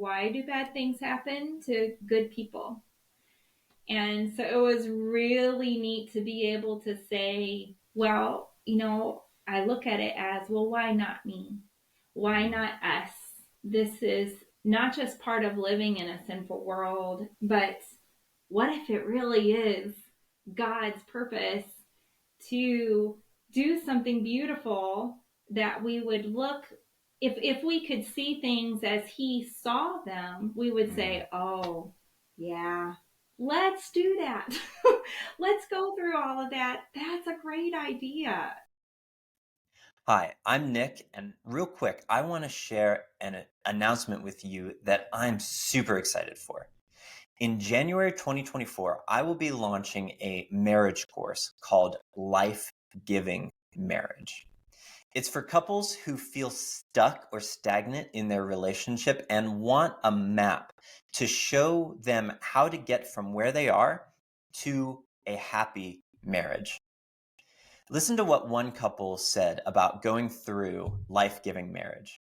why do bad things happen to good people? And so it was really neat to be able to say, well, I look at it as, well, why not me? Why not us? This is not just part of living in a sinful world, but what if it really is God's purpose to do something beautiful, that we would look, if we could see things as he saw them, we would say, oh yeah, let's do that. Let's go through all of that. That's a great idea. Hi, I'm Nick, and real quick, I want to share an announcement with you that I'm super excited for. In January 2024, I will be launching a marriage course called Life Giving Marriage. It's for couples who feel stuck or stagnant in their relationship and want a map to show them how to get from where they are to a happy marriage. Listen to what one couple said about going through life-giving marriage.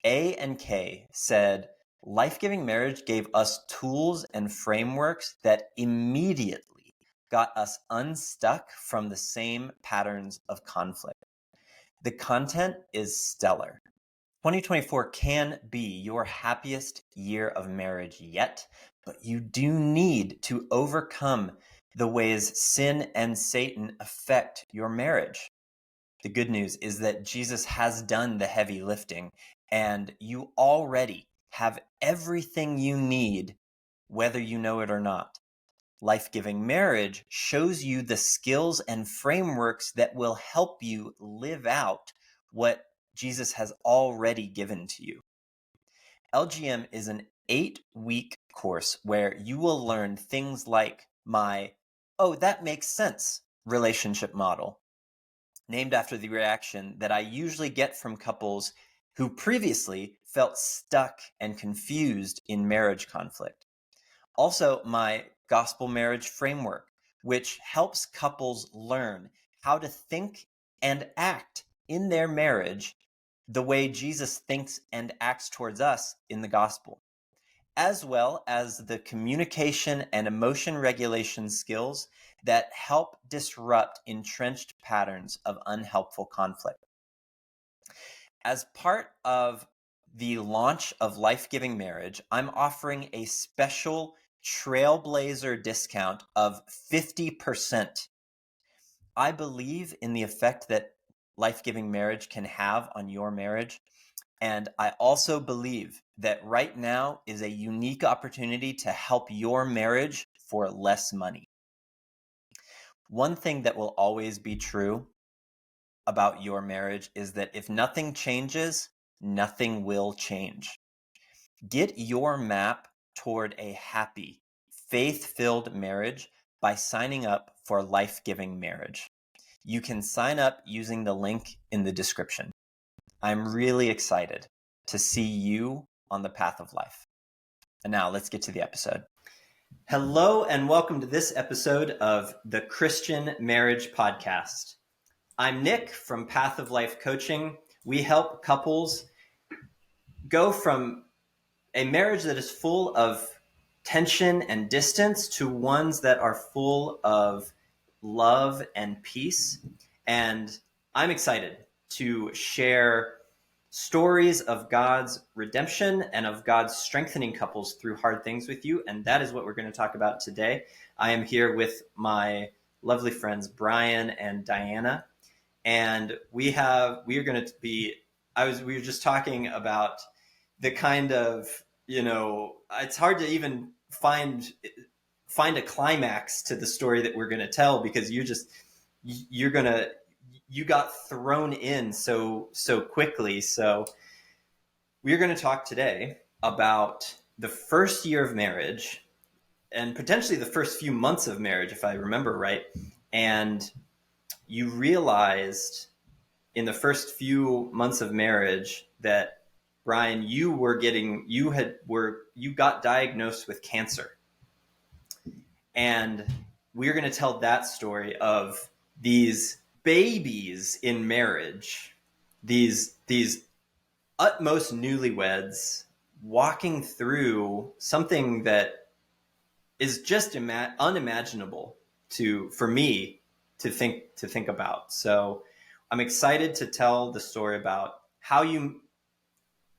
A and K said, life-giving marriage gave us tools and frameworks that immediately got us unstuck from the same patterns of conflict. The content is stellar. 2024 can be your happiest year of marriage yet, but you do need to overcome the ways sin and Satan affect your marriage. The good news is that Jesus has done the heavy lifting, and you already have everything you need, whether you know it or not. Life-giving marriage shows you the skills and frameworks that will help you live out what Jesus has already given to you. LGM is an 8-week course where you will learn things like my, oh, that makes sense relationship model, named after the reaction that I usually get from couples who previously felt stuck and confused in marriage conflict. Also, my gospel marriage framework, which helps couples learn how to think and act in their marriage the way Jesus thinks and acts towards us in the gospel, as well as the communication and emotion regulation skills that help disrupt entrenched patterns of unhelpful conflict. As part of the launch of Life-Giving Marriage, I'm offering a special Trailblazer discount of 50%. I believe in the effect that life-giving marriage can have on your marriage. And I also believe that right now is a unique opportunity to help your marriage for less money. One thing that will always be true about your marriage is that if nothing changes, nothing will change. Get your map toward a happy, faith-filled marriage by signing up for Life-Giving Marriage. You can sign up using the link in the description. I'm really excited to see you on the path of life. And now let's get to the episode. Hello and welcome to this episode of the Christian Marriage Podcast. I'm Nick from Path of Life Coaching. We help couples go from a marriage that is full of tension and distance to ones that are full of love and peace. And I'm excited to share stories of God's redemption and of God's strengthening couples through hard things with you. And that is what we're going to talk about today. I am here with my lovely friends, Brian and Diana. And we are going to be, we were just talking about the kind of, it's hard to even find a climax to the story that we're going to tell, because you got thrown in so quickly. So we're going to talk today about the first year of marriage and potentially the first few months of marriage, if I remember right. And you realized in the first few months of marriage that, Brian, you got diagnosed with cancer. And we're going to tell that story of these babies in marriage, these utmost newlyweds walking through something that is just unimaginable for me to think about. So I'm excited to tell the story about how you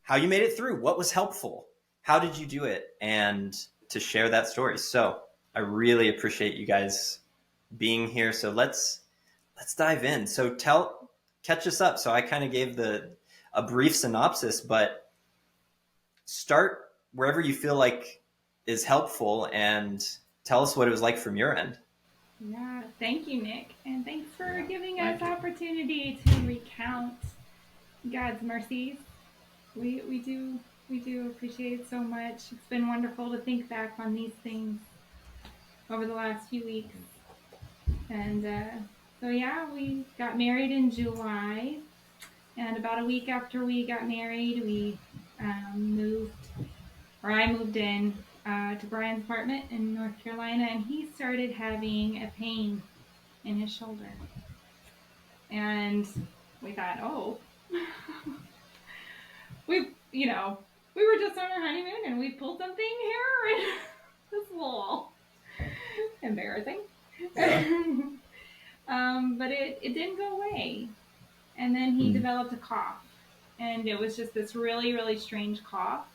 made it through, what was helpful, how did you do it, and to share that story. So I really appreciate you guys being here. So let's dive in. So catch us up. So I kind of gave a brief synopsis, but start wherever you feel like is helpful and tell us what it was like from your end. Yeah, thank you, Nick, and thanks for Yeah, giving us thank you. opportunity to recount God's mercies. We do appreciate it so much. It's been wonderful to think back on these things over the last few weeks. And so yeah, we got married in July, and about a week after we got married, we I moved in to Brian's apartment in North Carolina, and he started having a pain in his shoulder. And we thought, oh, you know, we were just on our honeymoon and we pulled something here, and it's a little embarrassing. Yeah. But it didn't go away. And then he developed a cough. And it was just this really, really strange cough.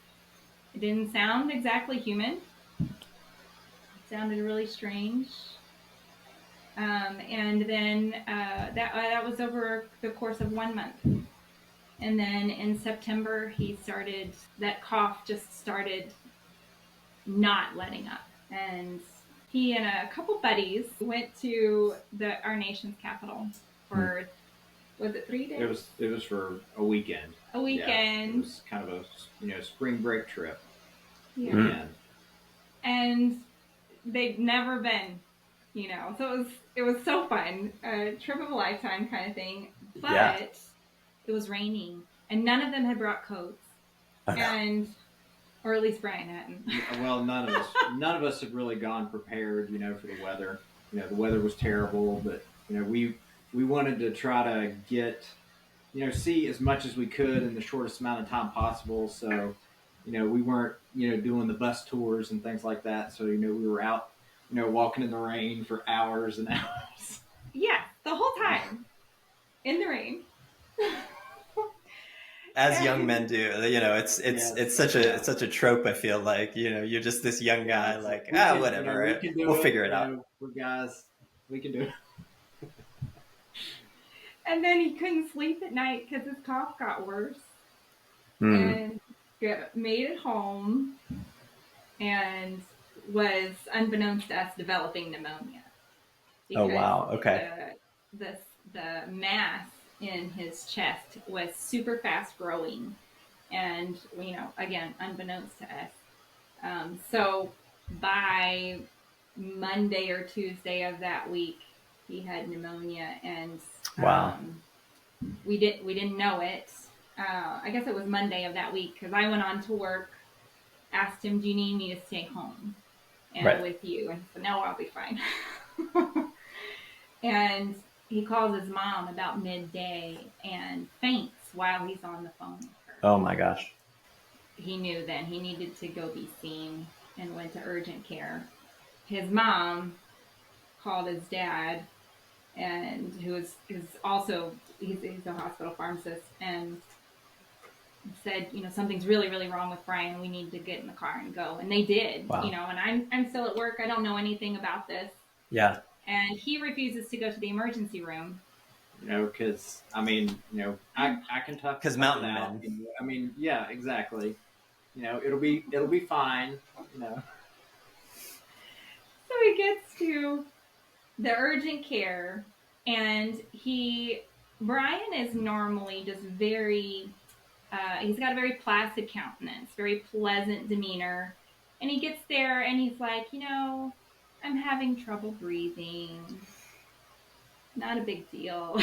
It didn't sound exactly human. It sounded really strange. And then that was over the course of 1 month. And then in September, that cough just started not letting up. And he and a couple buddies went to our nation's capital for, was it 3 days? It was for a weekend. A weekend. Yeah, it was kind of a spring break trip. Yeah. Weekend. And they'd never been, so it was so fun, a trip of a lifetime kind of thing. But it was raining, and none of them had brought coats, or at least Brian hadn't. Well, none of us had really gone prepared, for the weather. The weather was terrible, but we wanted to try to get, see as much as we could in the shortest amount of time possible. So, we weren't, doing the bus tours and things like that. So, we were out, walking in the rain for hours and hours. Yeah, the whole time in the rain. As young men do, it's such a trope. I feel like you're just this young guy, whatever, we'll figure it out. We're guys, we can do it. And then he couldn't sleep at night because his cough got worse, and made it home, and was, unbeknownst to us, developing pneumonia. Oh wow! Okay. The mass in his chest was super fast growing, and again, unbeknownst to us. So by Monday or Tuesday of that week, he had pneumonia, and wow. We didn't know it. I guess it was Monday of that week, because I went on to work, asked him, do you need me to stay home and with you? And he said, no, I'll be fine. And he calls his mom about midday and faints while he's on the phone with her. Oh my gosh. He knew then he needed to go be seen and went to urgent care. His mom called his dad, and who is also, he's a hospital pharmacist, and said, something's really, really wrong with Brian. We need to get in the car and go. And they did. Wow. And I'm still at work. I don't know anything about this. Yeah. And he refuses to go to the emergency room. Because I can talk. Because mountain men. Yeah, exactly. It'll be fine. So he gets to the urgent care, and Brian is normally just very, he's got a very placid countenance, very pleasant demeanor. And he gets there and he's like, I'm having trouble breathing. Not a big deal.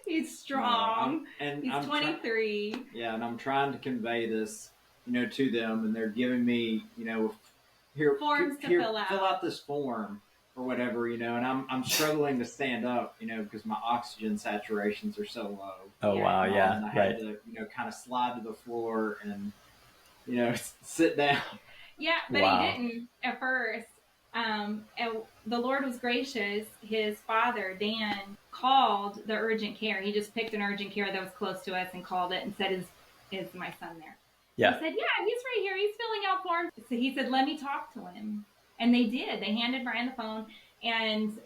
He's strong. He's 23. And I'm trying to convey this, to them, and they're giving me, here, forms to fill out. Fill out this form, or whatever, and I'm struggling to stand up, because my oxygen saturations are so low. Oh, Yeah. wow. Yeah. And I had Right. to, kind of slide to the floor and, sit down. Yeah, but he Wow. didn't at first. And the Lord was gracious. His father, Dan, called the urgent care. He just picked an urgent care that was close to us and called it and said, is my son there? They Yeah. said, yeah, he's right here. He's filling out forms. So he said, let me talk to him. And they did. They handed Brian the phone, and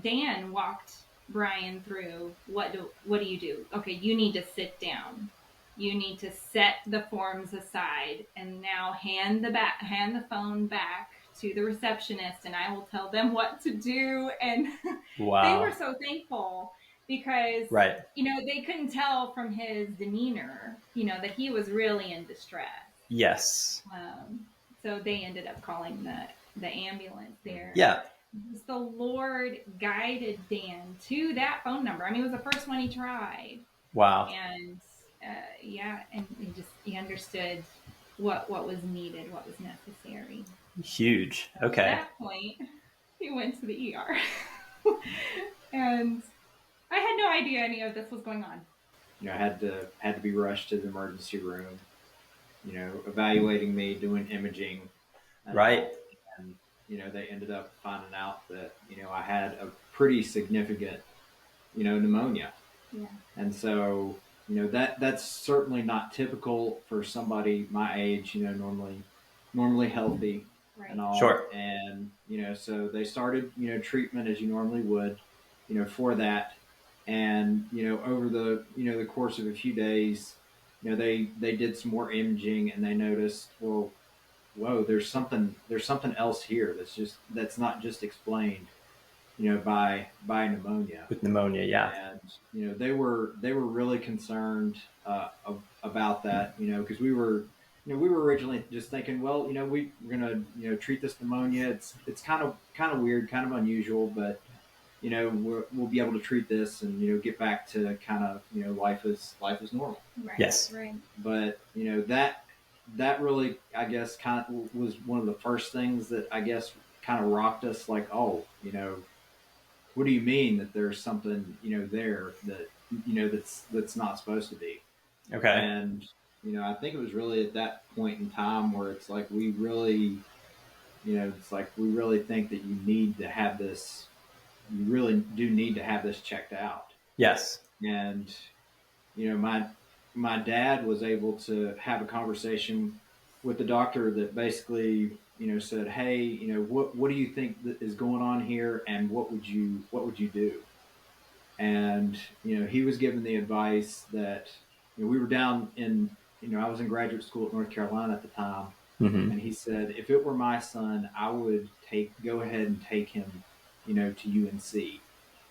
Dan walked Brian through what do you do? Okay, you need to sit down. You need to set the forms aside and now hand the phone back to the receptionist, and I will tell them what to do. And they were Wow. so thankful because Right. they couldn't tell from his demeanor, that he was really in distress. Yes. So they ended up calling the ambulance there. Yeah. The Lord guided Dan to that phone number. I mean, it was the first one he tried. Wow. And and he understood what was needed, what was necessary. Huge. So at Okay. that point, he went to the ER, and I had no idea any of this was going on. I had to be rushed to the emergency room, evaluating me, doing imaging, and Right. all. And they ended up finding out that I had a pretty significant pneumonia. Yeah. And so that's certainly not typical for somebody my age. Normally healthy Right. and all. Sure. And so they started treatment as you normally would for that. And over the course of a few days, they did some more imaging, and they noticed, well, whoa, there's something else here that's not just explained by pneumonia. With pneumonia. Yeah. And they were really concerned about that, because we were originally just thinking, well, we're gonna treat this pneumonia. It's kind of weird, kind of unusual, but we'll be able to treat this and get back to kind of life is normal. Right. Yes. Right. But that really, I guess, kind of was one of the first things that I guess kind of rocked us. Like, oh, what do you mean that there's something there that that's not supposed to be? Okay. And I think it was really at that point in time where it's like we really think that you need to have this. You really do need to have this checked out. Yes. And my dad was able to have a conversation with the doctor that basically said, hey, what do you think that is going on here, and what would you do? And he was given the advice that we were down in I was in graduate school at North Carolina at the time. Mm-hmm. And he said, if it were my son, I would go ahead and take him to UNC,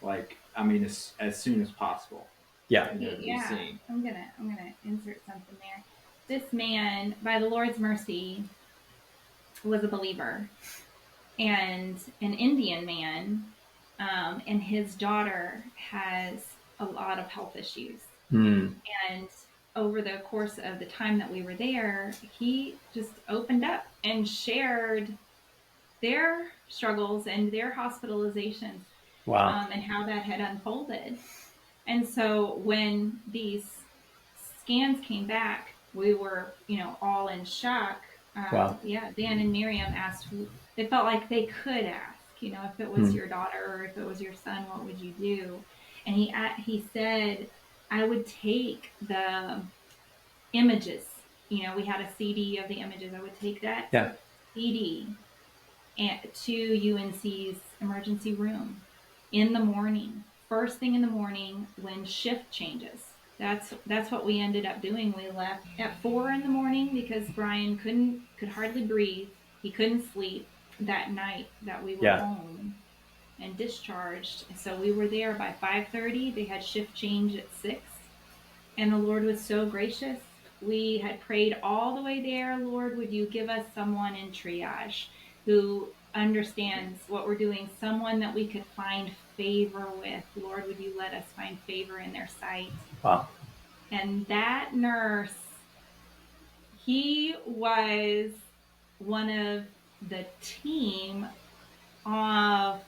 like, I mean, as soon as possible. Yeah. Yeah. I'm gonna insert something there. This man, by the Lord's mercy, was a believer, and an Indian man, and his daughter has a lot of health issues. Mm. And over the course of the time that we were there, he just opened up and shared their struggles and their hospitalizations. Wow. And how that had unfolded. And so when these scans came back, we were, all in shock. Wow. Yeah, Dan and Miriam asked, they felt like they could ask, if it was your daughter or if it was your son, what would you do? And he said, I would take the images. We had a CD of the images. I would take that CD to UNC's emergency room in the morning, first thing in the morning when shift changes. That's what we ended up doing. We left at 4 in the morning because Brian could hardly breathe. He couldn't sleep that night that we were home and discharged. So we were there by 5:30. They had shift change at 6. And the Lord was so gracious. We had prayed all the way there, Lord, would you give us someone in triage who understands what we're doing, someone that we could find favor with. Lord, would you let us find favor in their sight? Wow. And that nurse, he was one of the team of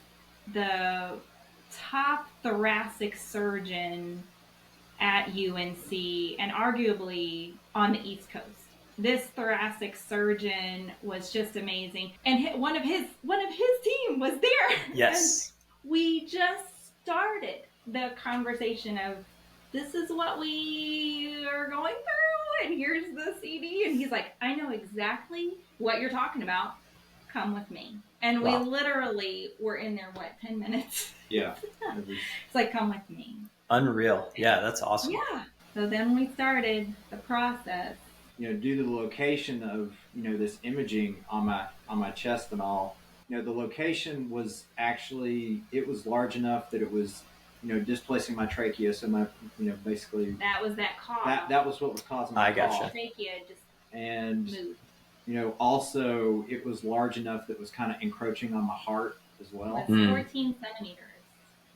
the top thoracic surgeon at UNC and arguably on the East Coast. This thoracic surgeon was just amazing, and one of his team was there. And Yes. we just started the conversation of, this is what we are going through, and here's the CD. And he's like, I know exactly what you're talking about. Come with me. And we Wow. literally were in there, 10 minutes? Yeah. It's like, come with me. Unreal. Yeah, that's awesome. Yeah. So then we started the process. Due to the location of, this imaging on my chest and all, the location was actually, it was large enough that it was, displacing my trachea. So my, basically That was that cough. that was what was causing my I gotcha. cough. Trachea just And, moved. also it was large enough that it was kind of encroaching on my heart as well. It was 14 centimeters.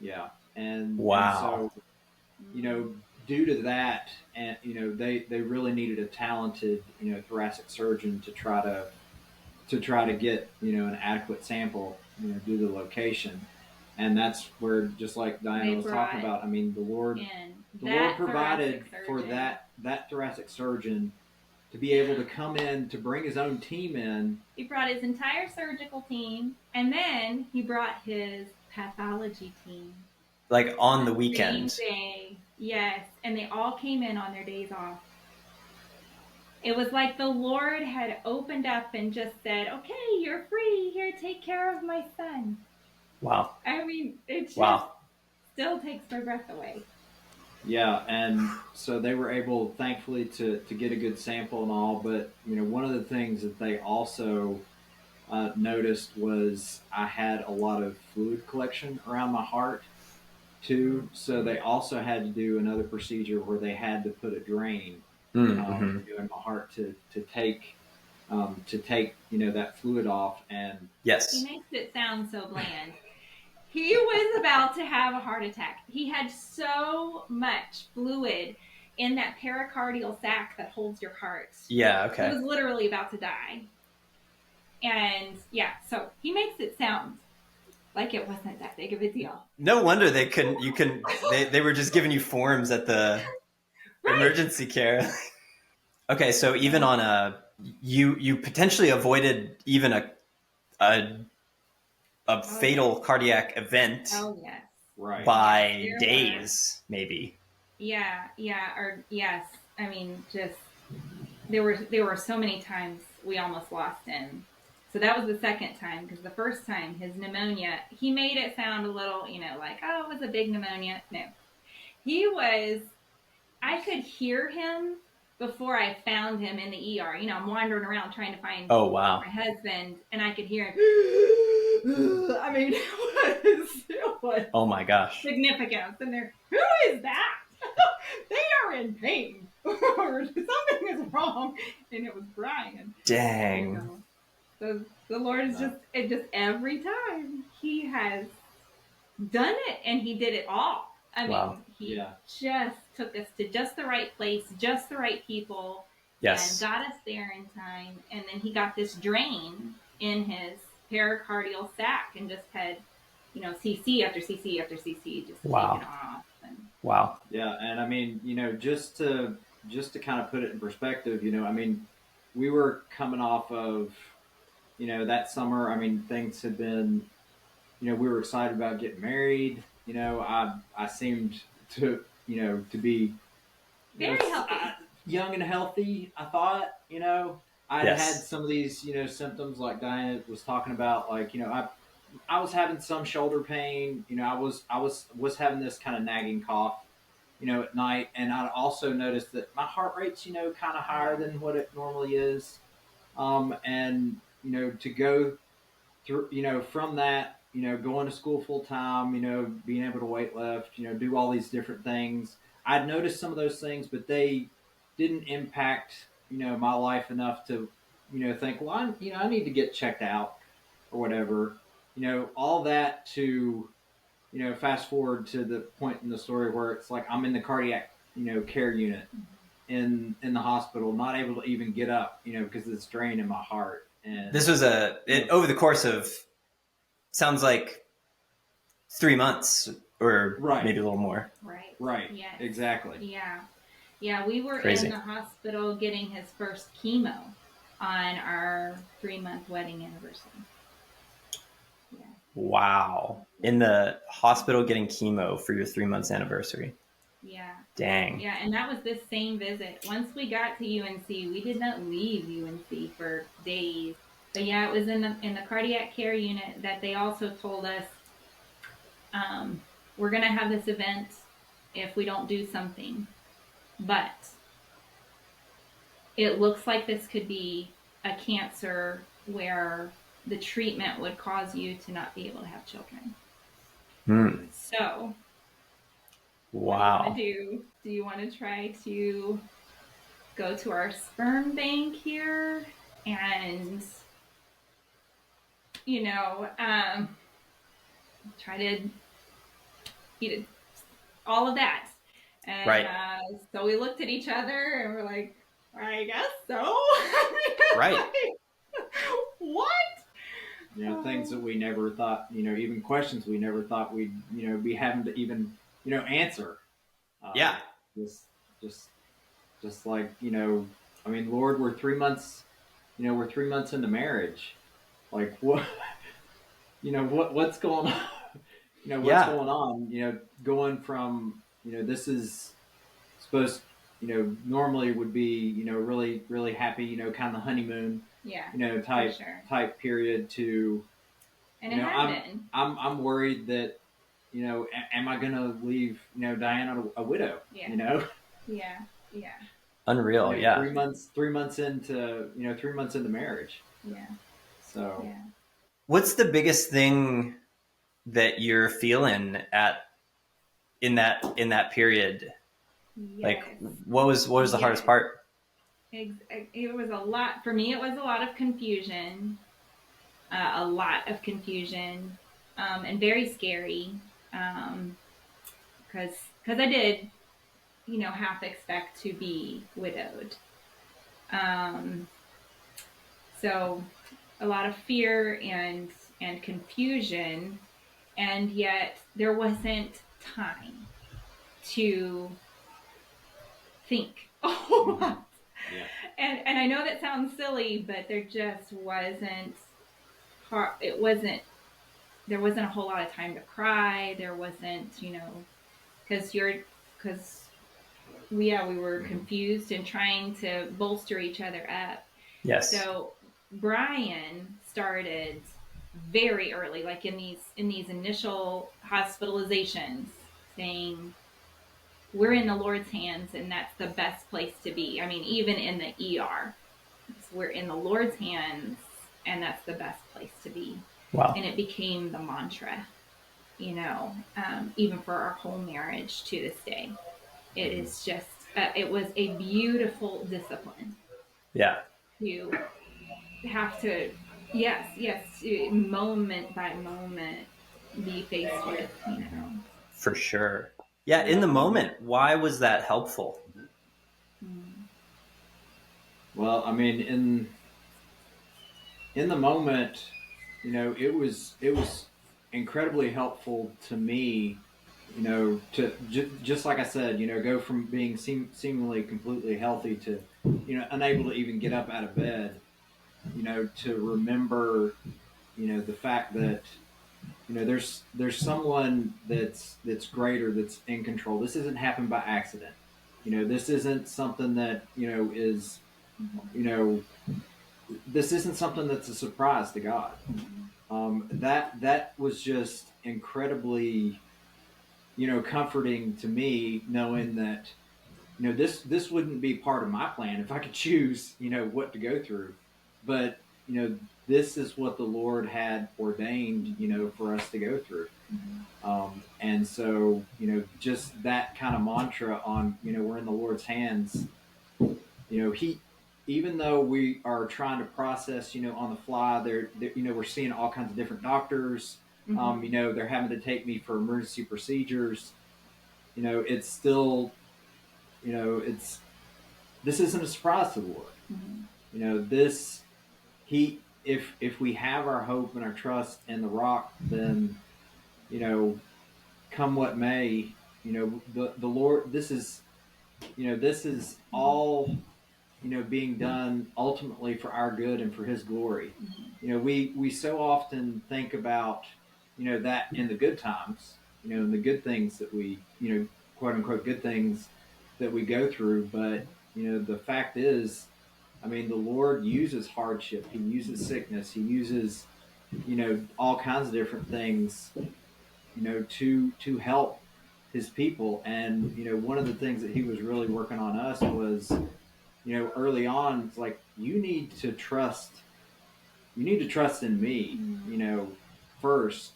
Yeah. And, Wow. and so, due to that, and they really needed a talented thoracic surgeon to try to get an adequate sample due to the location, and that's where, just like Diana was talking about, I mean, the Lord provided for that thoracic surgeon to be able to come in, to bring his own team in. He brought his entire surgical team, and then he brought his pathology team. Like on the weekend. Same day. Yes, and they all came in on their days off. It was like the Lord had opened up and just said, okay, you're free. Here, take care of my son. Wow. I mean, it just still takes my breath away. Yeah, and so they were able, thankfully, to get a good sample and all. But, one of the things that they also noticed was I had a lot of fluid collection around my heart too. So they also had to do another procedure where they had to put a drain in my heart to take that fluid off. And yes, he makes it sound so bland. He was about to have a heart attack. He had so much fluid in that pericardial sac that holds your heart. Yeah, okay. He was literally about to die. And yeah, so he makes it sound like it wasn't that big of a deal. No wonder they couldn't. They were just giving you forms at the emergency care. Okay, so even on you potentially avoided even a fatal cardiac event. Oh yes. Right. By days, maybe. Yeah, or yes. I mean, just there were so many times we almost lost him. So that was the second time, because the first time, his pneumonia, he made it sound a little, like, oh, it was a big pneumonia. No. I could hear him before I found him in the ER. I'm wandering around trying to find my husband, and I could hear him. I mean, it was oh my gosh. significant. And they're, who is that? They are in pain. Or something is wrong. And it was Brian. Dang. So the Lord is just every time he has done it, and he did it all. I mean, he just took us to just the right place, just the right people, and got us there in time. And then he got this drain in his pericardial sac and just had, CC after CC after CC, just taken off. Wow. Yeah, and I mean, just to kind of put it in perspective, I mean, we were coming off of, that summer. I mean, things had been, we were excited about getting married. I seemed to, to be very healthy, young and healthy. I thought, I had some of these, symptoms like Diana was talking about. Like, I was having some shoulder pain. I was having this kind of nagging cough, at night. And I also noticed that my heart rate's, kind of higher than what it normally is. And, to go through, from that, going to school full time, being able to weight lift, do all these different things. I'd noticed some of those things, but they didn't impact, my life enough to, think, well, I need to get checked out or whatever. All that to, fast forward to the point in the story where it's like I'm in the cardiac, care unit in the hospital, not able to even get up, because of this drain in my heart. And this was over the course of sounds like 3 months or Right. maybe a little more. Right. Right. Yes. Exactly. Yeah. Yeah, we were in Crazy. the hospital getting his first chemo on our 3-month wedding anniversary. Yeah. Wow. In the hospital getting chemo for your 3 months anniversary. Yeah. Dang. Yeah, and that was this same visit. Once we got to UNC, we did not leave UNC for days. But yeah, it was in the cardiac care unit that they also told us, we're going to have this event if we don't do something. But it looks like this could be a cancer where the treatment would cause you to not be able to have children. Hmm. So, what do you want to Wow. do? Do you want to try to go to our sperm bank here and, you know, try to eat all of that? And Right. so we looked at each other and we're like, I guess so. Right. What? Things that we never thought, even questions we never thought we'd, be having to even, answer. Yeah. Just, just, just like, I mean, Lord, we're 3 months into marriage. Like what, what's going on? What's Yeah. going on? Going from, this is supposed, normally would be, really, really happy, kind of the honeymoon, Yeah, type sure. type period to, And it had been. I'm worried that, am I going to leave, Diana a widow? Yeah. Yeah. Yeah. Unreal. Yeah. 3 months into, 3 months into marriage. Yeah. So, Yeah. What's the biggest thing that you're feeling in that period? Yes. Like what was the hardest Yes. part? It was a lot for me. It was a lot of confusion, and very scary. Because I did, half expect to be widowed. Um, so a lot of fear and confusion, and yet there wasn't time to think. yeah. And I know that sounds silly, but there just wasn't. It wasn't. There wasn't a whole lot of time to cry. There wasn't, because we were confused and trying to bolster each other up. Yes. So Brian started very early, like in these initial hospitalizations, saying we're in the Lord's hands and that's the best place to be. I mean, even in the ER, we're in the Lord's hands and that's the best place to be. Wow. And it became the mantra, even for our whole marriage to this day. It is just, it was a beautiful discipline Yeah. to have to, yes, moment by moment be faced with. For sure. Yeah, in the moment, why was that helpful? Mm. Well, I mean, in the moment, it was incredibly helpful to me, to just like I said, go from being seemingly completely healthy to, unable to even get up out of bed, to remember, the fact that, there's someone that's greater, that's in control. This isn't happened by accident. This isn't something that, is, you know, this isn't something that's a surprise to God. That was just incredibly, comforting to me, knowing that, this wouldn't be part of my plan if I could choose, what to go through, but this is what the Lord had ordained, for us to go through. And so, just that kind of mantra on, we're in the Lord's hands. He, even though we are trying to process, on the fly, we're seeing all kinds of different doctors. They're having to take me for emergency procedures. It's still, it's this isn't a surprise to the Lord. Mm-hmm. This he if we have our hope and our trust in the rock, then you know, come what may, the Lord. This is all being done ultimately for our good and for His glory. We so often think about that in the good times, in the good things that we quote unquote good things that we go through, but the fact is, I mean, the Lord uses hardship, He uses sickness, He uses all kinds of different things to help His people. And one of the things that He was really working on us was early on, it's like you need to trust in me, first,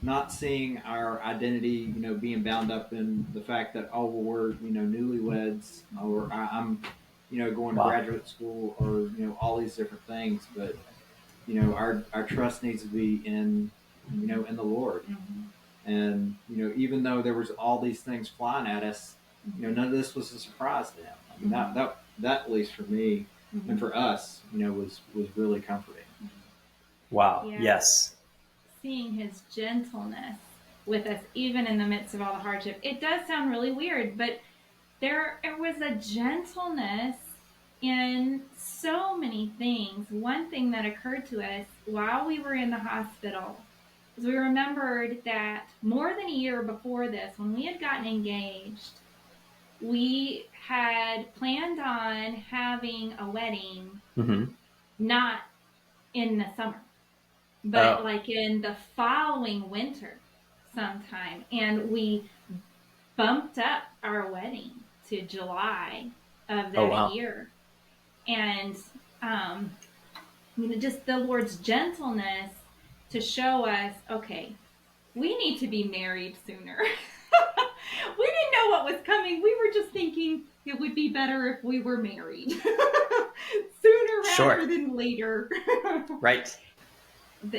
not seeing our identity, being bound up in the fact that, oh, well, we're, newlyweds, or I'm, going to Wow. graduate school, or, all these different things. But, our trust needs to be in, in the Lord. And, even though there was all these things flying at us, none of this was a surprise to Him. I mean, that at least for me and for us, was really comforting. Wow. Yeah. Yes. Seeing His gentleness with us, even in the midst of all the hardship. It does sound really weird, but there was a gentleness in so many things. One thing that occurred to us while we were in the hospital is we remembered that more than a year before this, when we had gotten engaged, we had planned on having a wedding Mm-hmm. not in the summer, but Oh. like in the following winter sometime. And we bumped up our wedding to July of Oh, that wow. year. And, just the Lord's gentleness to show us, okay, we need to be married sooner. We didn't know what was coming. We were just thinking it would be better if we were married sooner Sure. rather than later. Right.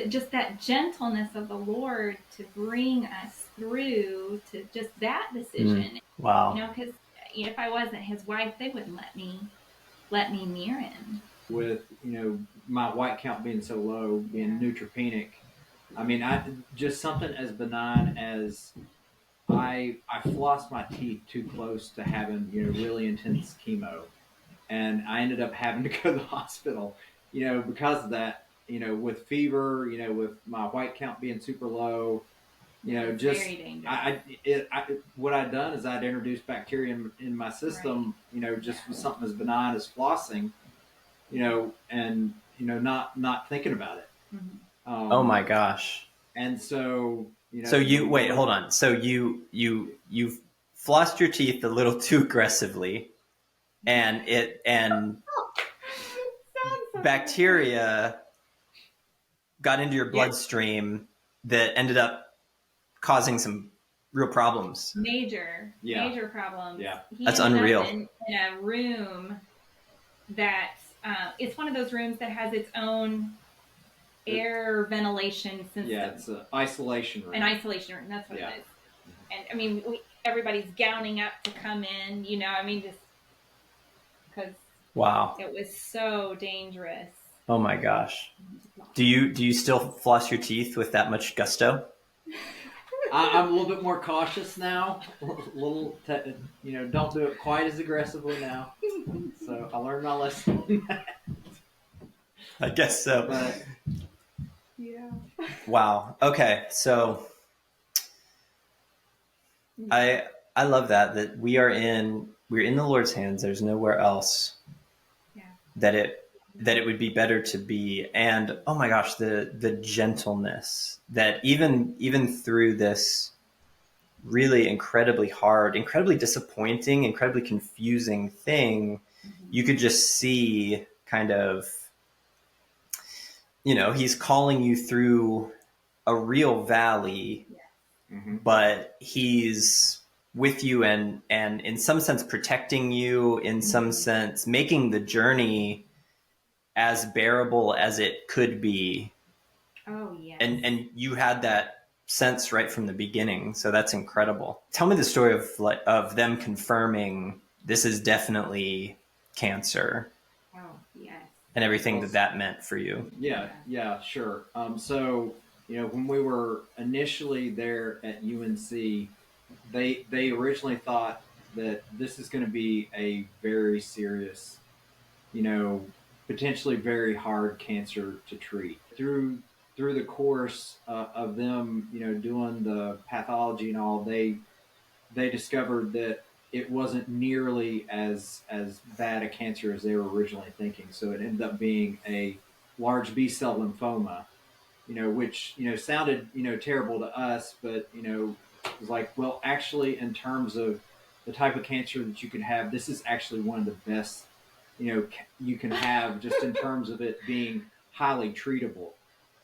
Just that gentleness of the Lord to bring us through to just that decision. Wow. Because if I wasn't His wife, they wouldn't let me near Him. With my white count being so low, being neutropenic, I mean, I just something as benign as I flossed my teeth too close to having really intense chemo, and I ended up having to go to the hospital, because of that, with fever, with my white count being super low, just very dangerous. what I'd done is I'd introduced bacteria in my system, just with something as benign as flossing, and not thinking about it. Oh my gosh. And so So the you wait, Lord, hold on. So you've flossed your teeth a little too aggressively, and So bacteria got into your bloodstream that ended up causing some real problems. major problems. Yeah. He That's ended unreal. up in a room that it's one of those rooms that has its own air ventilation system. Yeah, it's an isolation room. An isolation room. That's what it is. And I mean, everybody's gowning up to come in. Just because Wow. it was so dangerous. Oh my gosh. Do you still floss your teeth with that much gusto? I'm a little bit more cautious now. Don't do it quite as aggressively now. So I learned my lesson. I guess so. But Yeah. Wow. Okay. So I love that we're in the Lord's hands. There's nowhere else Yeah. that it would be better to be. And oh my gosh, the gentleness that even through this really incredibly hard, incredibly disappointing, incredibly confusing thing, you could just see kind of, He's calling you through a real valley, but He's with you and in some sense protecting you, in some sense making the journey as bearable as it could be. Oh, yes. And you had that sense right from the beginning, so that's incredible. Tell me the story of them confirming this is definitely cancer. Oh, yes. and everything Well, that meant for you. yeah, sure. So when we were initially there at UNC, they originally thought that this is going to be a very serious, you know, potentially very hard cancer to treat. Through the course of them, doing the pathology and all, they discovered that it wasn't nearly as bad a cancer as they were originally thinking. So it ended up being a large B cell lymphoma, which sounded terrible to us, but it was like, well, actually, in terms of the type of cancer that you could have, this is actually one of the best you can have, just in terms of it being highly treatable.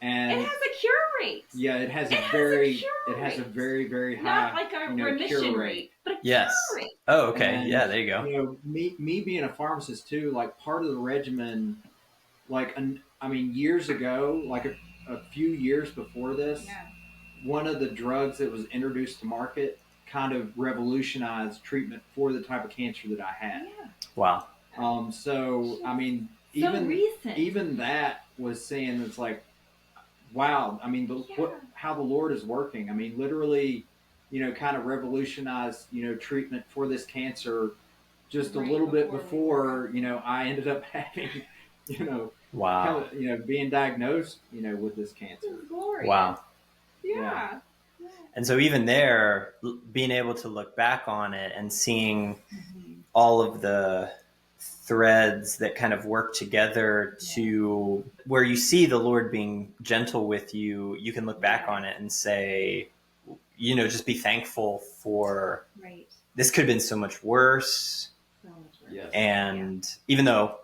It And has a cure rate. yeah, it has a very very high, not like a remission cure rate, but a Yes. cure rate. Oh, okay. And Yeah, there you go. me being a pharmacist too, like part of the regimen, like I mean, years ago, like a few years before this, Yeah. one of the drugs that was introduced to market kind of revolutionized treatment for the type of cancer that I had. Yeah. Wow. So I mean, So recent. even that was saying, it's like, wow. I mean, how the Lord is working. I mean, literally, kind of revolutionized, treatment for this cancer just a Right little bit before before, I ended up having, Wow. being diagnosed, with this cancer. Glorious. Wow. Yeah. And so even there, being able to look back on it and seeing all of the threads that kind of work together to where you see the Lord being gentle with you, you can look back on it and say, just be thankful for Right. this could have been so much worse. So much worse. Yes. And even though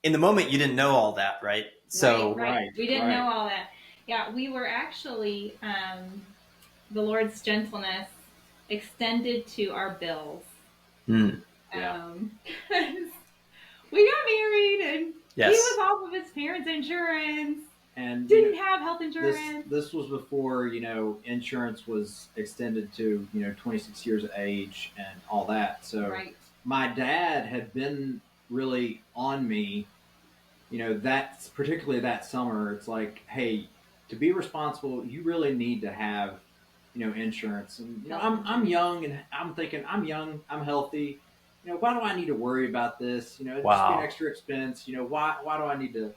in the moment you didn't know all that, right? So right. We didn't know all that. Yeah, we were actually the Lord's gentleness extended to our bills. Yeah. We got married, and yes. he was off of his parents' insurance. And didn't have health insurance. This was before insurance was extended to 26 years of age and all that. So my dad had been really on me. That's particularly that summer. It's like, hey, to be responsible, you really need to have insurance. And I'm young, and I'm thinking, I'm young, I'm healthy. Why do I need to worry about this? It'd just be an extra expense. Why do I need to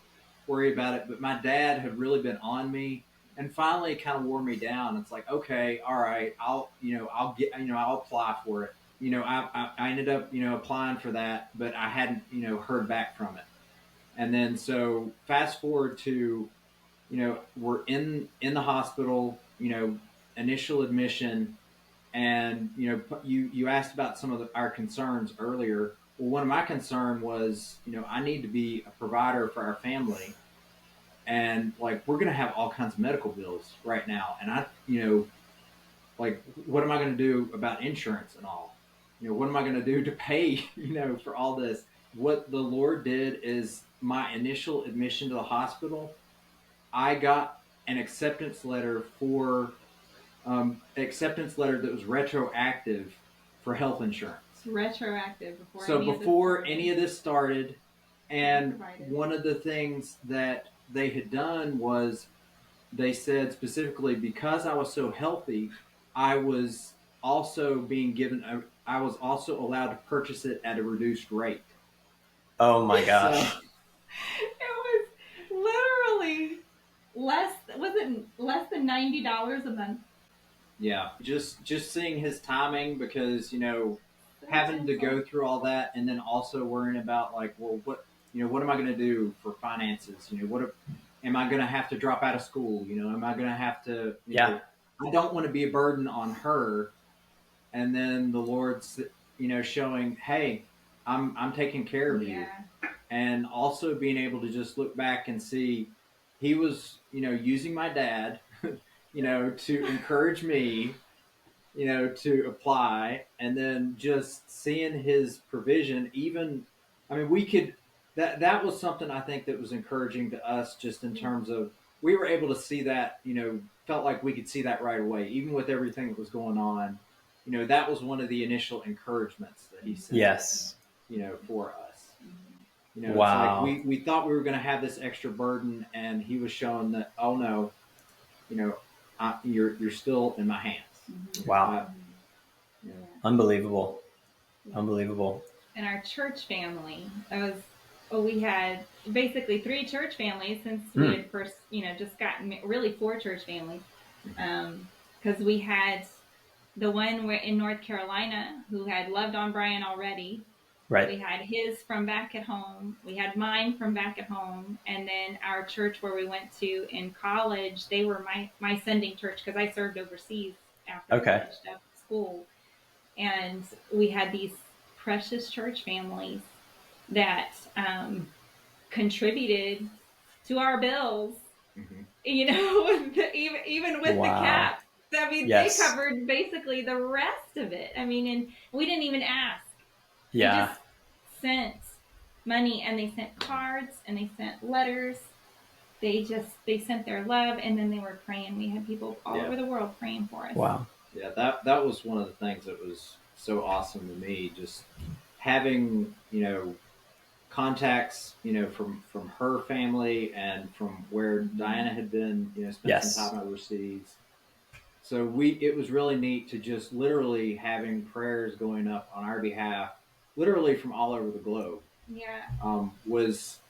worry about it? But my dad had really been on me, and finally it kind of wore me down. It's like, okay, all right, I'll apply for it. I ended up applying for that, but I hadn't heard back from it. And then so fast forward to we're in the hospital, initial admission, and you asked about some of our concerns earlier. Well, one of my concern was I need to be a provider for our family, and like we're gonna have all kinds of medical bills right now, and I like what am I gonna do about insurance and all? What am I gonna do to pay for all this? What the Lord did is my initial admission to the hospital, I got an acceptance letter that was retroactive for health insurance. Retroactive before any of this started, and one of the things that they had done was they said specifically, because I was so healthy, I was also I was also allowed to purchase it at a reduced rate. Oh my gosh. So, it was literally less than $90 a month. Yeah, just seeing his timing, because having to go through all that, and then also worrying about like, well, what am I going to do for finances? Am I going to have to drop out of school? Am I going to have to? I don't want to be a burden on her. And then the Lord's showing, hey, I'm taking care of you, and also being able to just look back and see he was using my dad to encourage me to apply, and then just seeing his provision. Even, I mean, we could, that was something I think that was encouraging to us, just in terms of we were able to see that, felt like we could see that right away, even with everything that was going on. That was one of the initial encouragements that he said, yes, for us. It's like Wow. we thought we were going to have this extra burden, and he was showing that, oh no, you know, you're still in my hands. Mm-hmm. Wow. I, you know, Yeah. Unbelievable. Yeah. Unbelievable. And our church family, we had basically 3 church families since we had first, just gotten, really 4 church families. Because we had the one in North Carolina who had loved on Brian already. Right. We had his from back at home. We had mine from back at home. And then our church where we went to in college, they were my sending church because I served overseas after I Okay. finished up school. And we had these precious church families that contributed to our bills, mm-hmm. even with the Wow. cap. I mean, they Yes. covered basically the rest of it. I mean, and we didn't even ask. They Yeah. just sent money, and they sent cards, and they sent letters. They sent their love, and then they were praying. We had people all over the world praying for us. Wow. Yeah, that was one of the things that was so awesome to me. Just having contacts from her family and from where Diana had been spent some Yes. time overseas. So it was really neat to just literally having prayers going up on our behalf, literally from all over the globe. Yeah. Was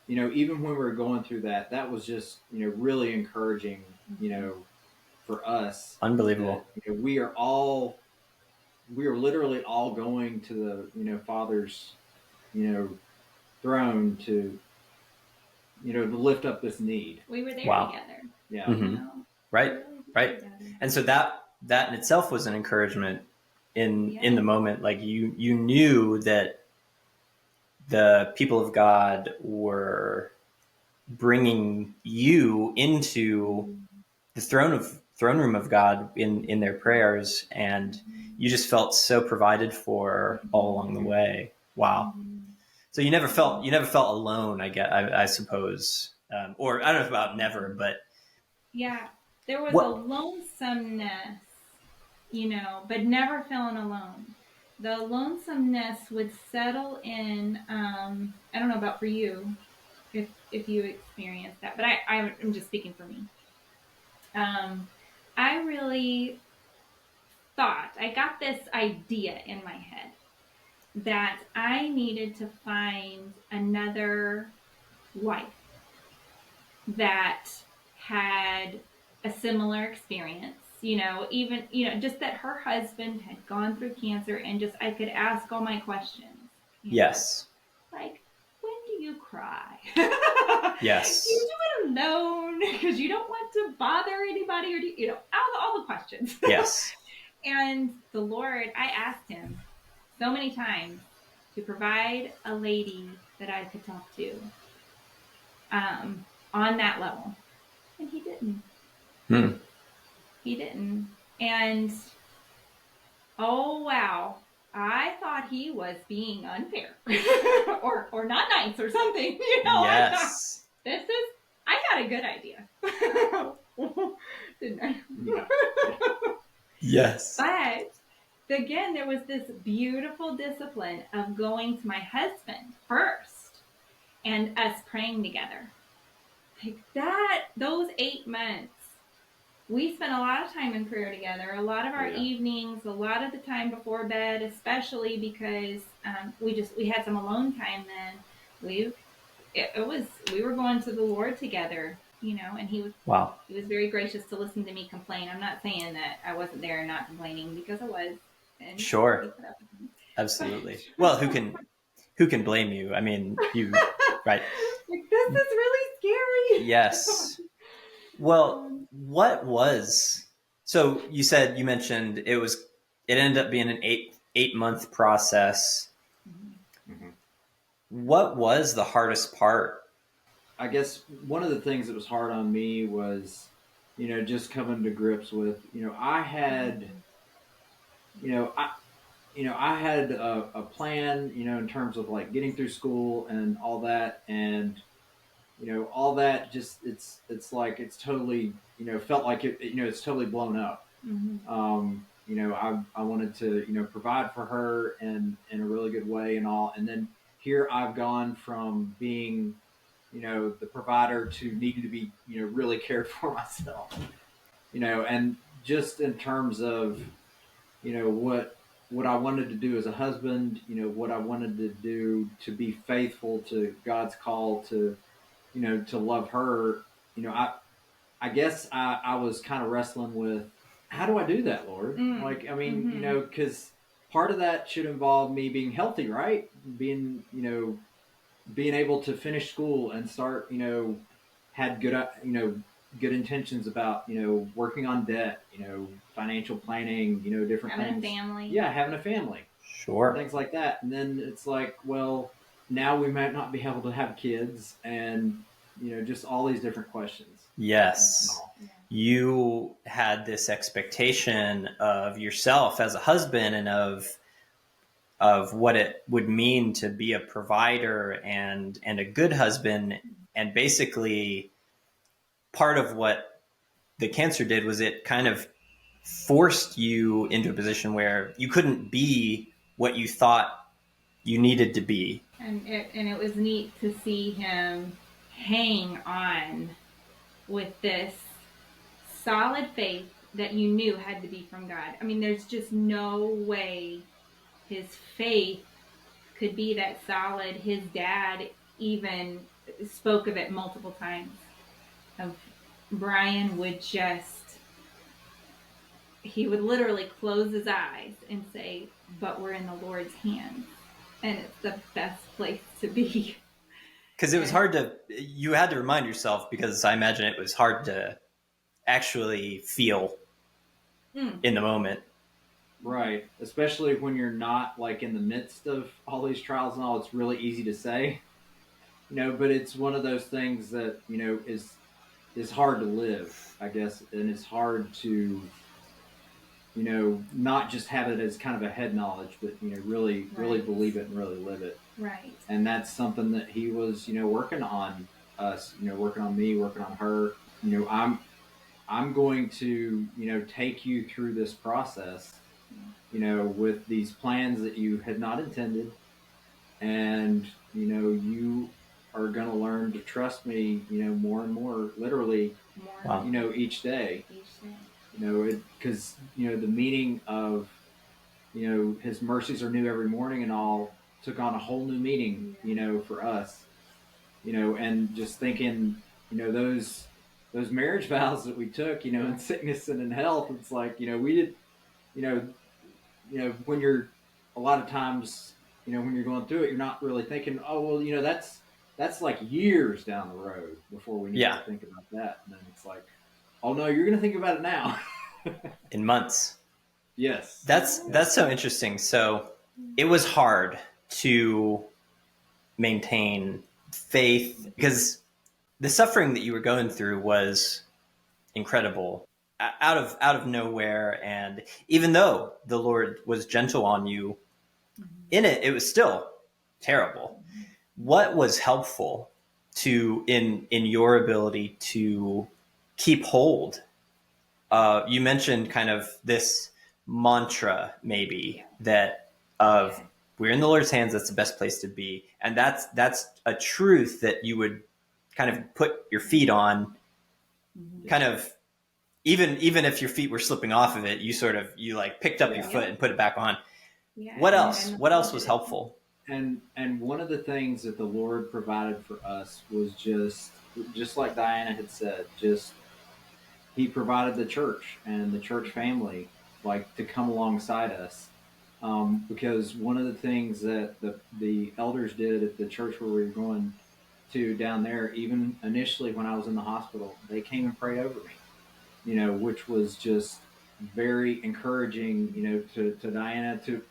even when we were going through that was just really encouraging for us. Unbelievable. That, we are literally all going to the Father's throne to lift up this need. We were there Wow. together. Yeah. Mm-hmm. Right. Right. And so that in itself was an encouragement in the moment. Like you knew that the people of God were bringing you into the throne room of God in their prayers, and you just felt so provided for all along the way. Wow. So you never felt alone, I suppose, or I don't know about never, but yeah, there was a what? lonesomeness, but never feeling alone. The lonesomeness would settle in. I don't know about for you, if you experienced that, but I'm just speaking for me. I really thought I got this idea in my head that I needed to find another wife that had a similar experience, even, just that her husband had gone through cancer and just I could ask all my questions. Yes. Like, when do you cry? Yes. You do it alone because you don't want to bother anybody, or all the questions. Yes. And the Lord, I asked him so many times to provide a lady that I could talk to on that level. And he didn't. He didn't. And, oh, wow. I thought he was being unfair or not nice or something. Yes. I had a good idea. Didn't I? Yeah. Yes. But again, there was this beautiful discipline of going to my husband first and us praying together. Like that, those 8 months, we spent a lot of time in prayer together, a lot of our evenings, a lot of the time before bed, especially because we had some alone time then. We were going to the Lord together, and he was very gracious to listen to me complain. I'm not saying that I wasn't there and not complaining, because I was. And sure. Absolutely. Well, who can blame you? I mean, you, right. Like, this is really scary. Yes. Well, so you mentioned it ended up being an 8-month process. Mm-hmm. What was the hardest part? I guess one of the things that was hard on me was, just coming to grips with, I had, I had a plan, in terms of like getting through school and all that, and all that just it's like it's totally felt like it's totally blown up. Mm-hmm. I wanted to provide for her in a really good way and all, and then here I've gone from being, the provider to needing to be, really cared for myself, and just in terms of, what I wanted to do as a husband, what I wanted to do to be faithful to God's call to, to love her, I guess I was kind of wrestling with how do I do that, Lord? Like, I mean, because part of that should involve me being healthy, right? Being able to finish school and start, had good, good intentions about, working on debt, financial planning, different having things. a family. Yeah, having a family. Sure. Things like that. And then it's like, well, now we might not be able to have kids and, just all these different questions. Yes. You had this expectation of yourself as a husband and of what it would mean to be a provider and a good husband. And basically part of what the cancer did was it kind of forced you into a position where you couldn't be what you thought you needed to be. And it was neat to see him hang on with this solid faith that you knew had to be from God. I mean, there's just no way his faith could be that solid. His dad even spoke of it multiple times. Of Brian would he would literally close his eyes and say, "But we're in the Lord's hands." And it's the best place to be. Because it was hard you had to remind yourself, because I imagine it was hard to actually feel in the moment. Right. Especially when you're not like in the midst of all these trials and all, it's really easy to say, but it's one of those things that, is hard to live, I guess. And it's hard to, not just have it as kind of a head knowledge, but, really believe it and really live it. Right. And that's something that he was, working on us, working on me, working on her. I'm going to, take you through this process, with these plans that you had not intended. And, you are going to learn to trust me, more and more, literally, Wow. Each day. Each day. Because, the meaning of, his mercies are new every morning and all took on a whole new meaning, for us, and just thinking, those marriage vows that we took, in sickness and in health, it's like, we did, when you're a lot of times, when you're going through it, you're not really thinking, oh, well, that's like years down the road before we need to think about that. And then it's like, oh no, you're going to think about it now. In months. Yes. That's so interesting. So it was hard to maintain faith because the suffering that you were going through was incredible, out of nowhere. And even though the Lord was gentle on you in it, it was still terrible. What was helpful in your ability to keep hold? You mentioned kind of this mantra, maybe, that of we're in the Lord's hands. That's the best place to be, and that's a truth that you would kind of put your feet on. Kind of, even if your feet were slipping off of it, you like picked up your foot and put it back on. Yeah. What else? What else was helpful? And one of the things that the Lord provided for us was just like Diana had said, He provided the church and the church family, like, to come alongside us. Because one of the things that the elders did at the church where we were going to down there, even initially when I was in the hospital, they came and prayed over me, which was just very encouraging, to Diana, to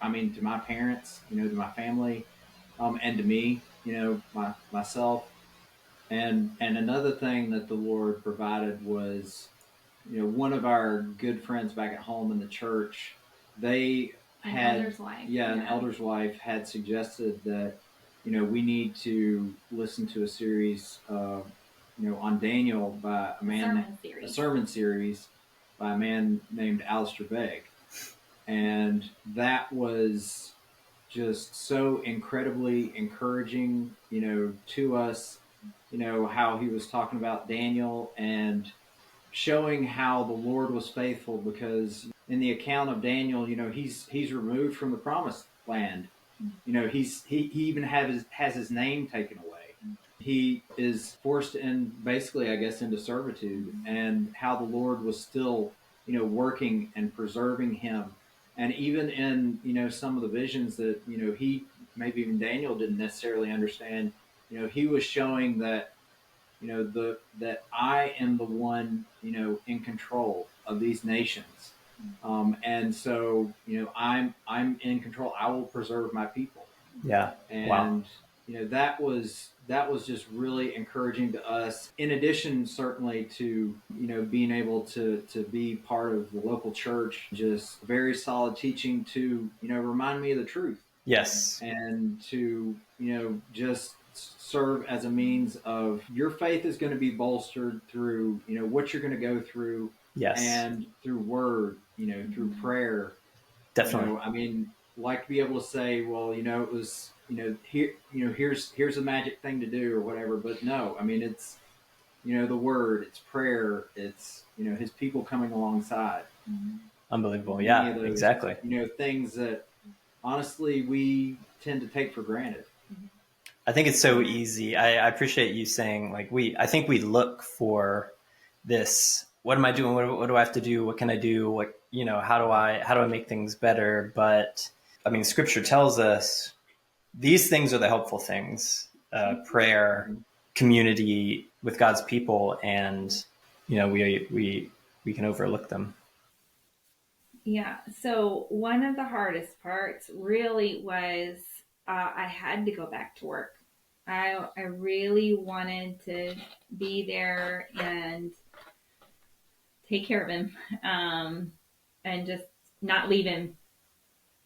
my parents, to my family, and to me, myself. And another thing that the Lord provided was, one of our good friends back at home in the church, they had an elder's wife had suggested that, we need to listen to a series, on Daniel by a sermon series by a man named Alistair Begg. And that was just so incredibly encouraging, to us, how he was talking about Daniel and showing how the Lord was faithful because in the account of Daniel, he's removed from the promised land. He even has his name taken away. He is forced in basically, I guess, into servitude, and how the Lord was still, working and preserving him. And even in, some of the visions that, he, maybe even Daniel didn't necessarily understand, he was showing that, that I am the one, in control of these nations. And so, I'm in control. I will preserve my people. Yeah. Wow. And that was just really encouraging to us, in addition certainly to being able to be part of the local church. Just very solid teaching to remind me of the truth, Yes. and to just serve as a means of your faith is going to be bolstered through what you're going to go through, Yes. and through word, through prayer. Definitely. I mean, like to be able to say, well, it was, here, here's a magic thing to do or whatever. But no, I mean, it's, the word, it's prayer, it's, his people coming alongside. Unbelievable. Many Yeah, of those, exactly. things that honestly we tend to take for granted. I think it's so easy. I appreciate you saying, like, I think we look for this. What am I doing? What do I have to do? What can I do? How do I make things better? But I mean, scripture tells us these things are the helpful things, prayer, community with God's people. And, we can overlook them. Yeah. So one of the hardest parts really was I had to go back to work. I really wanted to be there and take care of him, and just not leave him,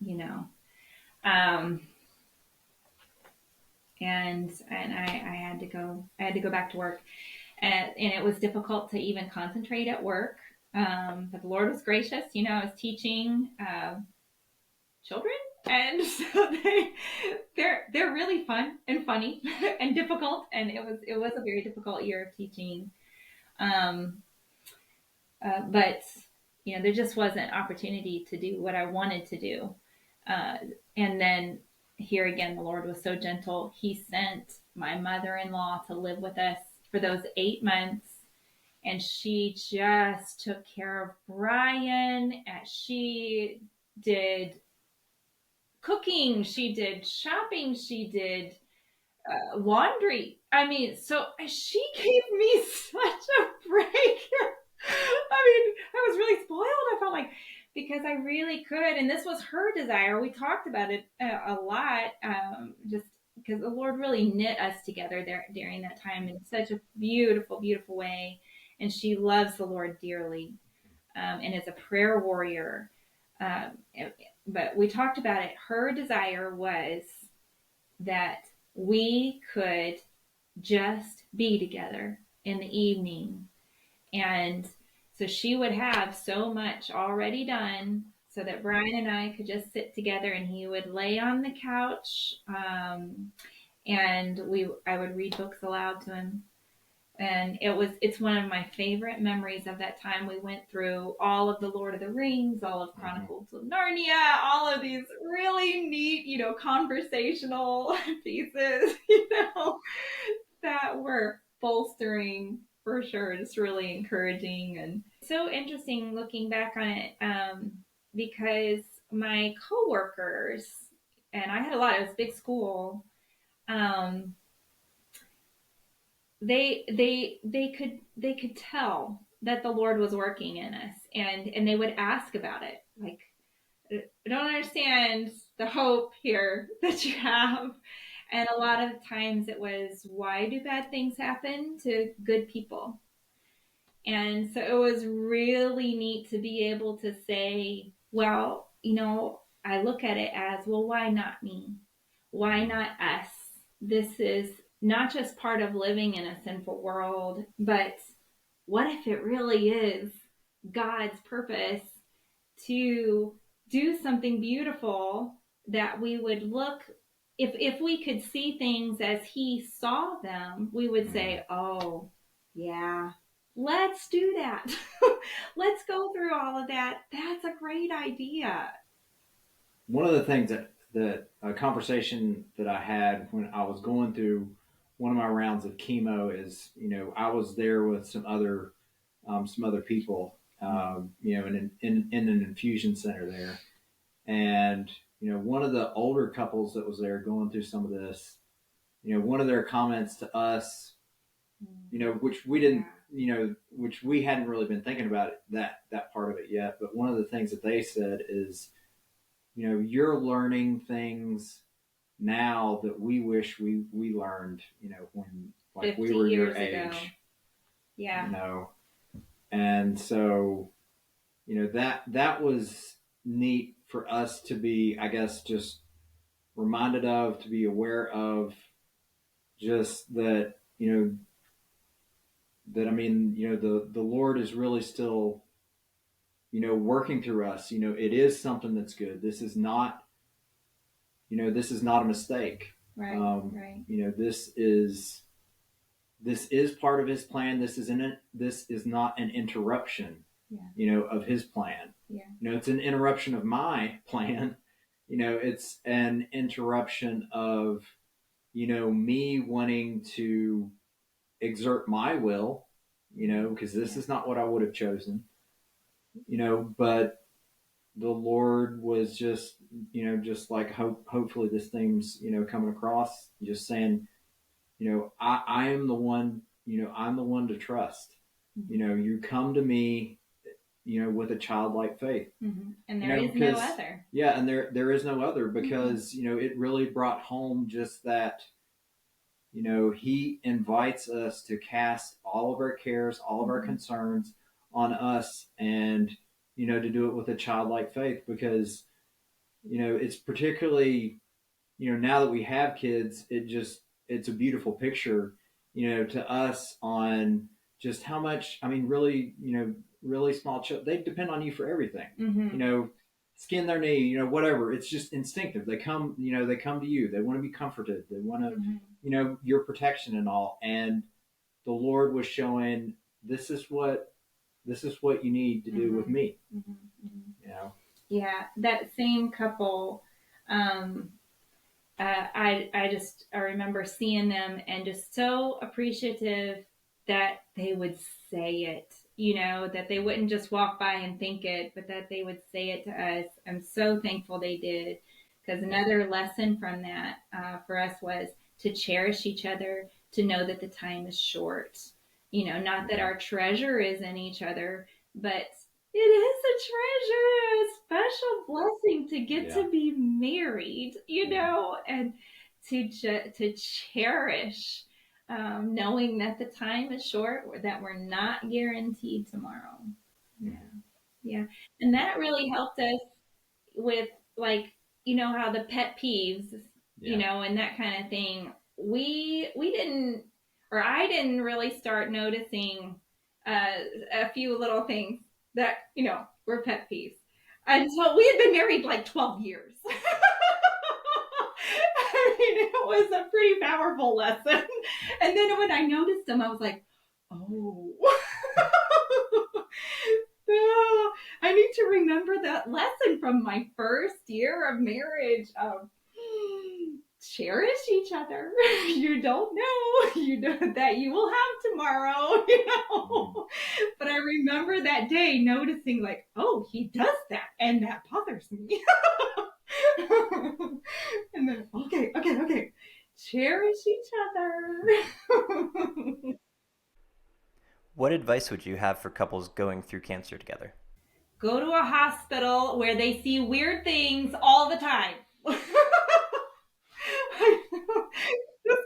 you know. Um, and I had to go. I had to go back to work, and it was difficult to even concentrate at work. But the Lord was gracious. I was teaching children, and so they're really fun and funny and difficult, and it was a very difficult year of teaching. Um, but there just wasn't opportunity to do what I wanted to do. Uh, and then here again, the Lord was so gentle. He sent my mother-in-law to live with us for those 8 months, and she just took care of Brian. She did cooking, she did shopping, she did laundry. I mean, so she gave me such a break. I mean, I was really spoiled. I felt like, because I really could, and this was her desire. We talked about it a lot, just because the Lord really knit us together there during that time in such a beautiful, beautiful way. And she loves the Lord dearly, and is a prayer warrior. Um, but we talked about it. Her desire was that we could just be together in the evening. And so she would have so much already done so that Brian and I could just sit together, and he would lay on the couch, and I would read books aloud to him. And it's one of my favorite memories of that time. We went through all of the Lord of the Rings, all of Chronicles of Narnia, all of these really neat, conversational pieces, that were bolstering for sure. Just really encouraging and so interesting looking back on it, because my coworkers, and I had a lot. It was a big school. Um, they could tell that the Lord was working in us, and they would ask about it. Like, I don't understand the hope here that you have. And a lot of times it was, why do bad things happen to good people? And so it was really neat to be able to say, well, I look at it as, well, why not me? Why not us? This is not just part of living in a sinful world, but what if it really is God's purpose to do something beautiful that we would look, if we could see things as he saw them, we would Mm-hmm. say, oh, yeah, let's do that. Let's go through all of that. That's a great idea. One of the things that a conversation that I had when I was going through one of my rounds of chemo is, I was there with some other people, in an infusion center there, and one of the older couples that was there going through some of this, one of their comments to us, which we didn't, which we hadn't really been thinking about that part of it yet, but one of the things that they said is, you're learning things now that we wish we learned, when like 50 we were your years ago. age, Yeah. and so that was neat for us to be, I guess, just reminded of, to be aware of, just that, that I mean, the Lord is really still, working through us. It is something that's good. This is not a mistake. Right. Right. This is part of his plan. This is not an interruption, of his plan. Yeah. It's an interruption of my plan. It's an interruption of, me wanting to exert my will, because this is not what I would have chosen, but the Lord was just, just like hopefully this theme's, coming across, just saying, I am the one, I'm the one to trust. You come to me, with a childlike faith. Mm-hmm. And there is no other. Yeah, and there is no other, because, it really brought home just that, he invites us to cast all of our cares, all of our concerns on us, and, to do it with a childlike faith, because, it's particularly, now that we have kids, it's a beautiful picture, to us, on just how much, I mean, really, really small children, they depend on you for everything. Skin their knee, whatever. It's just instinctive. They come, they come to you. They want to be comforted. They want to, your protection and all. And the Lord was showing, this is what you need to do with me. Yeah, that same couple, I remember seeing them and just so appreciative that they would say it, that they wouldn't just walk by and think it, but that they would say it to us. I'm so thankful they did, because another lesson from that for us was to cherish each other, to know that the time is short. Not that our treasure is in each other, but it is a treasure, a special blessing to get to be married, and to cherish, knowing that the time is short, that we're not guaranteed tomorrow. Yeah, and that really helped us with, like, how the pet peeves, and that kind of thing. We didn't, or I didn't really start noticing a few little things that were pet peeves until we had been married like 12 years. I mean, it was a pretty powerful lesson. And then when I noticed them, I was like, oh. No, I need to remember that lesson from my first year of marriage. Cherish each other. You don't know that you will have tomorrow, But I remember that day noticing, like, oh, he does that, and that bothers me. And then, okay. Cherish each other. What advice would you have for couples going through cancer together? Go to a hospital where they see weird things all the time. Just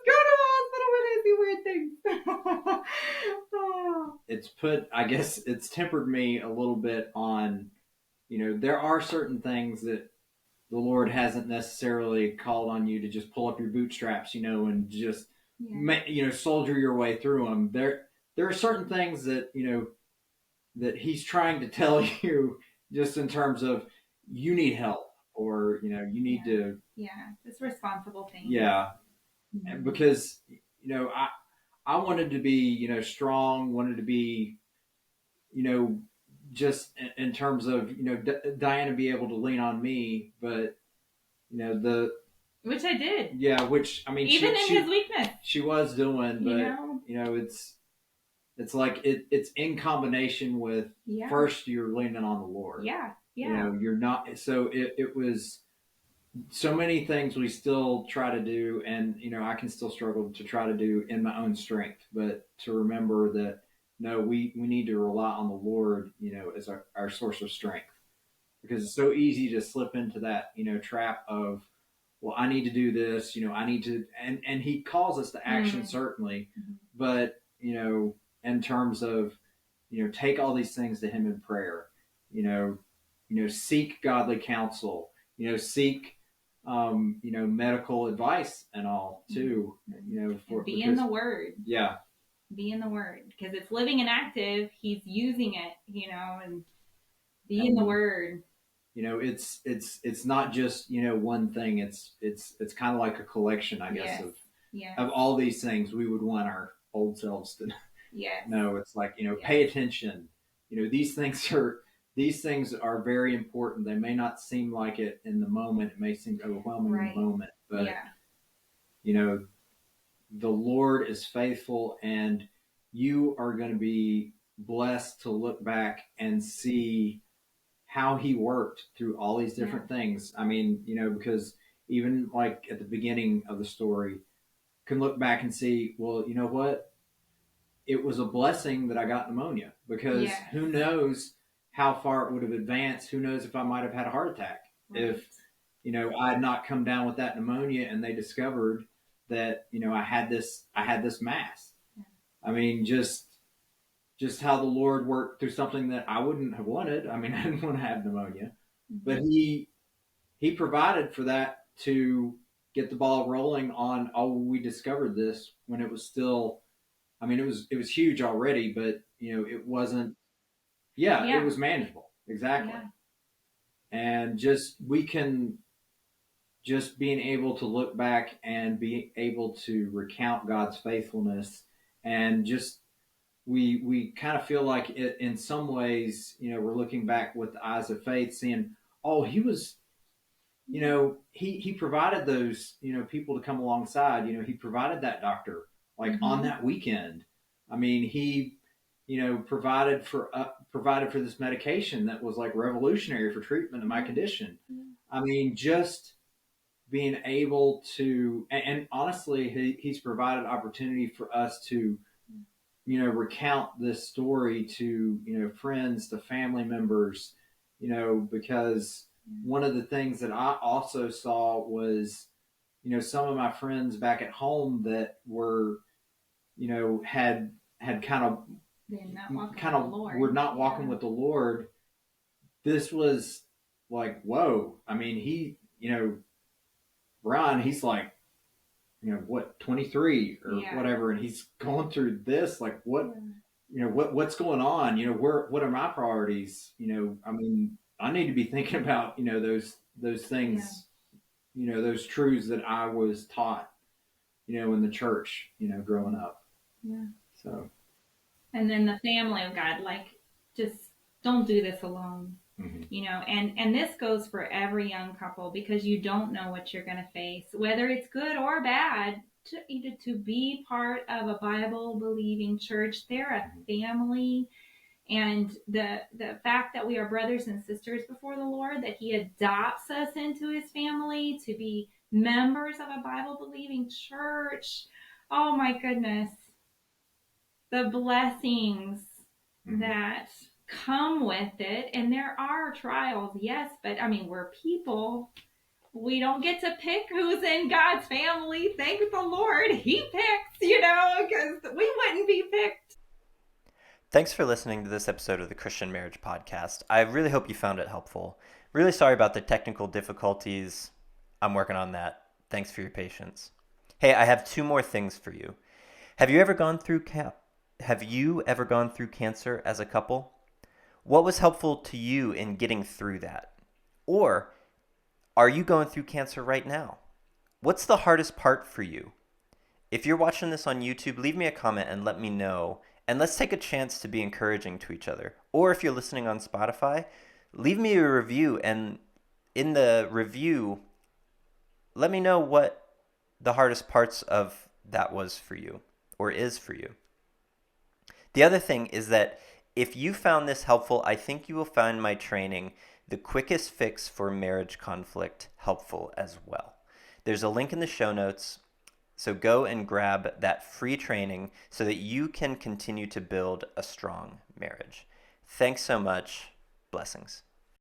go to a hospital where they see weird things. I guess it's tempered me a little bit on, there are certain things that the Lord hasn't necessarily called on you to just pull up your bootstraps, and just, soldier your way through them. There are certain things that, that he's trying to tell you, just in terms of, you need help, or you need to. Yeah, it's responsible things. Yeah, Mm-hmm. because I wanted to be strong, wanted to be you know just in terms of Diana be able to lean on me, but the which I did. Yeah, which I mean, even in his weakness, she was doing, but it's like it's in combination with first you're leaning on the Lord. Yeah, you're not. So it was so many things we still try to do, and I can still struggle to try to do in my own strength, but to remember that no, we need to rely on the Lord, as our source of strength, because it's so easy to slip into that trap of, well, I need to do this, I need to, and he calls us to action, certainly, but in terms of take all these things to him in prayer, seek godly counsel, seek medical advice and all too, be in the Word. Yeah, be in the Word, because it's living and active. He's using it, and be in the Word. It's not just one thing. It's kind of like a collection, I guess, of all these things we would want our old selves to know. It's like pay attention. These things are very important. They may not seem like it in the moment. It may seem overwhelming in the moment, but the Lord is faithful, and you are going to be blessed to look back and see how he worked through all these different things. I mean, because even like at the beginning of the story, can look back and see, well, you know what? It was a blessing that I got pneumonia, because who knows how far it would have advanced? Who knows if I might have had a heart attack if I had not come down with that pneumonia and they discovered that I had this mass. I mean, just how the Lord worked through something that I wouldn't have wanted. I mean, I didn't want to have pneumonia, but he provided for that to get the ball rolling on. Oh, we discovered this when it was still, I mean, it was huge already, but it wasn't. It was manageable. Exactly. And we can just being able to look back and be able to recount God's faithfulness, and just we kind of feel like it, in some ways, we're looking back with the eyes of faith, seeing, oh, he was, he provided those, people to come alongside. He provided that doctor, like on that weekend. I mean, he, provided for this medication that was like revolutionary for treatment of my condition. I mean, just being able to, and honestly, he's provided opportunity for us to recount this story to friends, to family members, because one of the things that I also saw was some of my friends back at home that were had kind of were not walking with the Lord. This was like, whoa. I mean, he Brian, he's like, what, 23 or whatever, and he's going through this, like, what, what's going on? What are my priorities? I mean, I need to be thinking about, those things, those truths that I was taught, in the church, growing up. Yeah. So. And then the family of God, like, just don't do this alone. And this goes for every young couple, because you don't know what you're going to face, whether it's good or bad. To be part of a Bible believing church, they're a family, and the fact that we are brothers and sisters before the Lord, that he adopts us into his family to be members of a Bible believing church. Oh my goodness, the blessings that come with it. And there are trials, yes, but I mean, we're people. We don't get to pick who's in God's family. Thank the Lord he picks, because we wouldn't be picked. Thanks for listening to this episode of the Christian Marriage Podcast. I really hope you found it helpful. Really sorry about the technical difficulties. I'm working on that. Thanks for your patience. Hey, I have 2 more things for you. Have you ever gone through cancer as a couple? What was helpful to you in getting through that? Or Are you going through cancer right now? What's the hardest part for you? If you're watching this on YouTube, leave me a comment and let me know. And let's take a chance to be encouraging to each other. Or if you're listening on Spotify, leave me a review. And in the review, let me know what the hardest parts of that was for you or is for you. The other thing is that if you found this helpful, I think you will find my training, The Quickest Fix for Marriage Conflict, helpful as well. There's a link in the show notes, so go and grab that free training so that you can continue to build a strong marriage. Thanks so much. Blessings.